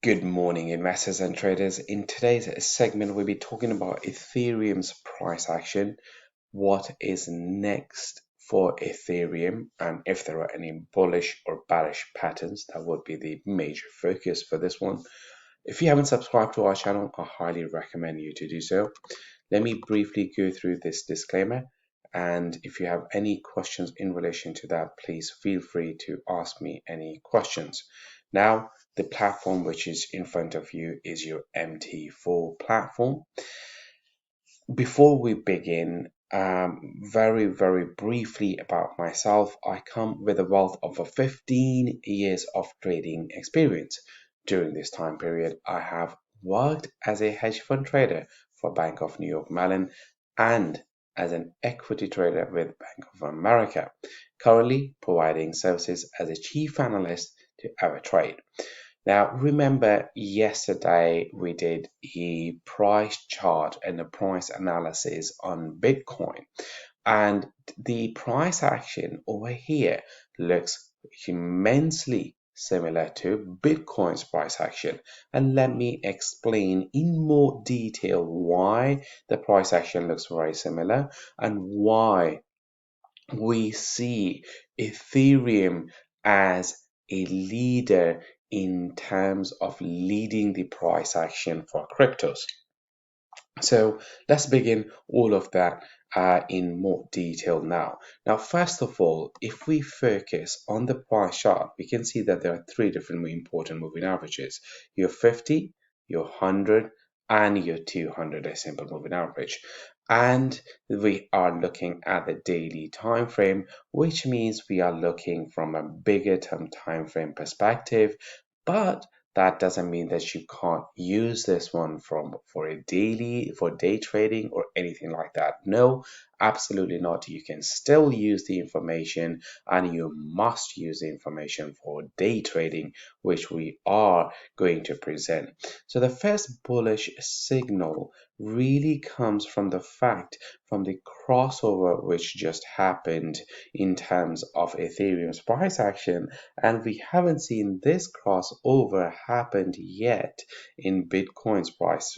Good morning, investors and traders. In today's segment, we'll be talking about Ethereum's price action, what is next for Ethereum, and if there are any bullish or bearish patterns. That would be the major focus for this one. If you haven't subscribed to our channel, I highly recommend you to do so. Let me briefly go through this disclaimer, and if you have any questions in relation to that, please feel free to ask me any questions. Now, the platform which is in front of you is your MT4 platform. Before we begin, very briefly about myself, I come with a wealth of 15 years of trading experience. During this time period, I have worked as a hedge fund trader for Bank of New York Mellon and as an equity trader with Bank of America, currently providing services as a chief analyst to Trade. Now, remember yesterday we did a price chart and a price analysis on Bitcoin, and the price action over here looks immensely similar to Bitcoin's price action. And let me explain in more detail why the price action looks very similar and why we see Ethereum as a leader in terms of leading the price action for cryptos. So let's begin all of that in more detail now. Now, first of all, if we focus on the price chart, we can see that there are three different important moving averages: your 50, your 100, and your 200, a simple moving average. And we are looking at the daily time frame, which means we are looking from a bigger term time frame perspective. But that doesn't mean that you can't use this one for day trading or anything like that. No, absolutely not. You can still use the information, and you must use the information for day trading, which we are going to present. So the first bullish signal really comes from the fact from the crossover which just happened in terms of Ethereum's price action, and we haven't seen this crossover happened yet in Bitcoin's price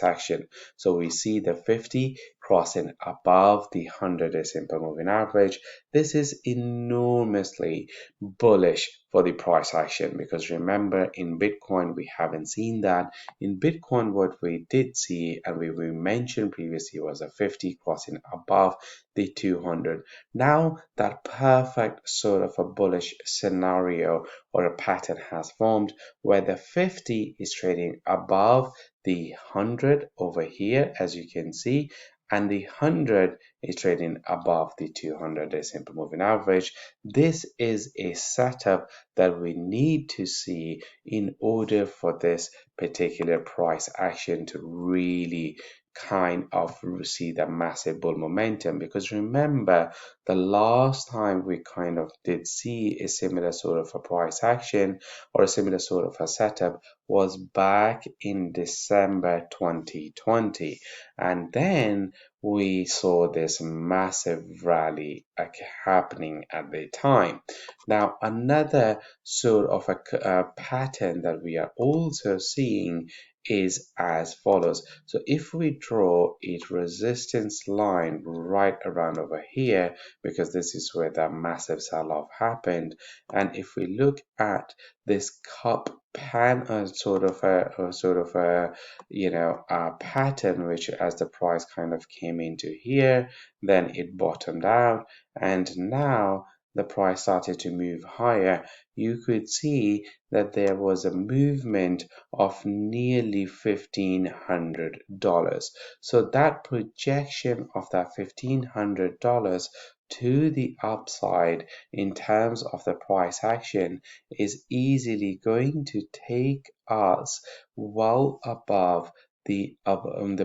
action. So we see the 50 crossing above the 100 simple moving average. This is enormously bullish for the price action, because remember, in Bitcoin we haven't seen that. In Bitcoin, what we did see and we mentioned previously was a 50 crossing above the 200. Now that perfect sort of a bullish scenario or a pattern has formed, where the 50 is trading above the 100 over here, as you can see, and the 100 is trading above the 200 simple moving average. This is a setup that we need to see in order for this particular price action to really kind of see the massive bull momentum. Because remember, the last time we kind of did see a similar sort of a price action or a similar sort of a setup was back in December 2020, and then we saw this massive rally happening at the time. Now, another sort of a pattern that we are also seeing is as follows. So if we draw a resistance line right around over here, because this is where the massive sell-off happened, and if we look at this cup pan sort of a pattern, which as the price kind of came into here, then it bottomed out, and now the price started to move higher, you could see that there was a movement of nearly $1,500. So that projection of that $1,500 to the upside in terms of the price action is easily going to take us well above the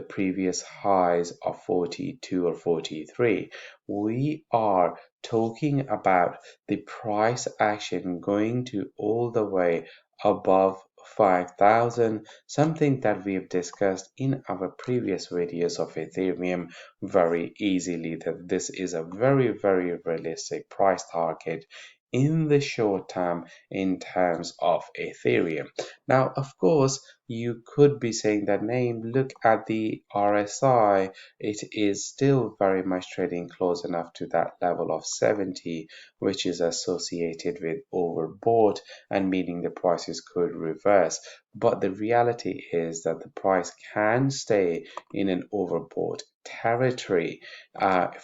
previous highs of 42 or 43. We are talking about the price action going to all the way above 5,000, something that we have discussed in our previous videos of Ethereum very easily, that this is a very realistic price target in the short term in terms of Ethereum. Now, of course, you could be saying that, name, look at the RSI. It is still very much trading close enough to that level of 70, which is associated with overbought and meaning the prices could reverse. But the reality is that the price can stay in an overbought territory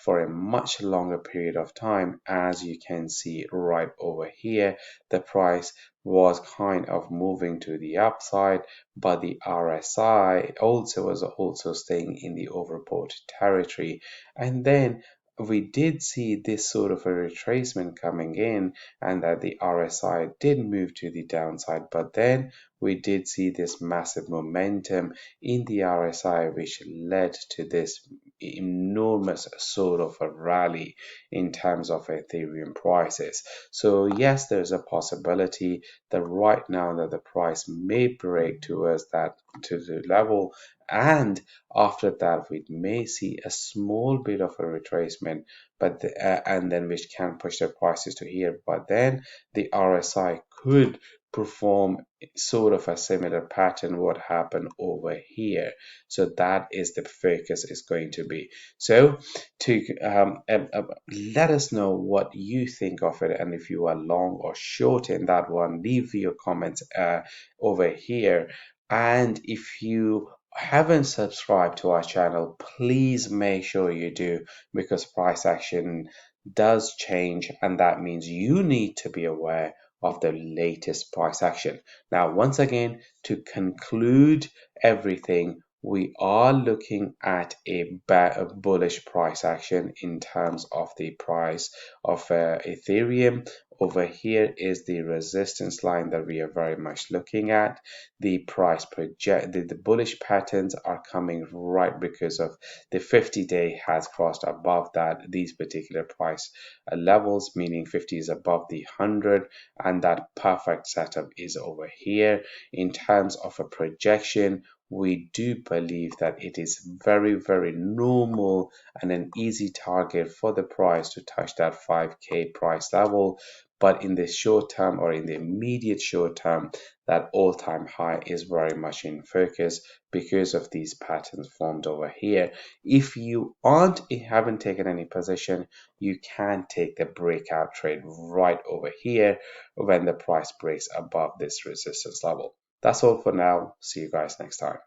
for a much longer period of time. As you can see right over here, the price was kind of moving to the upside, but the RSI also was also staying in the overbought territory. And then we did see this sort of a retracement coming in, and that the RSI did move to the downside, but then we did see this massive momentum in the RSI, which led to this enormous sort of a rally in terms of Ethereum prices. So yes, there's a possibility that right now that the price may break towards that to the level, and after that we may see a small bit of a retracement, but and then which can push the prices to here, but then the RSI could perform sort of a similar pattern what happened over here. So that is the focus is going to be. So to let us know what you think of it, and if you are long or short in that one, leave your comments over here. And if you haven't subscribed to our channel, please make sure you do, because price action does change, and that means you need to be aware of the latest price action. Now, once again, to conclude everything, we are looking at a bullish price action in terms of the price of Ethereum. Over here is the resistance line that we are very much looking at. The price project, the bullish patterns are coming right because of the 50-day has crossed above that these particular price levels, meaning 50 is above the 100, and that perfect setup is over here. In terms of a projection, we do believe that it is very normal and an easy target for the price to touch that 5k price level. But in the short term, or in the immediate short term, that all-time high is very much in focus because of these patterns formed over here. If you haven't taken any position, you can take the breakout trade right over here when the price breaks above this resistance level. That's all for now. See you guys next time.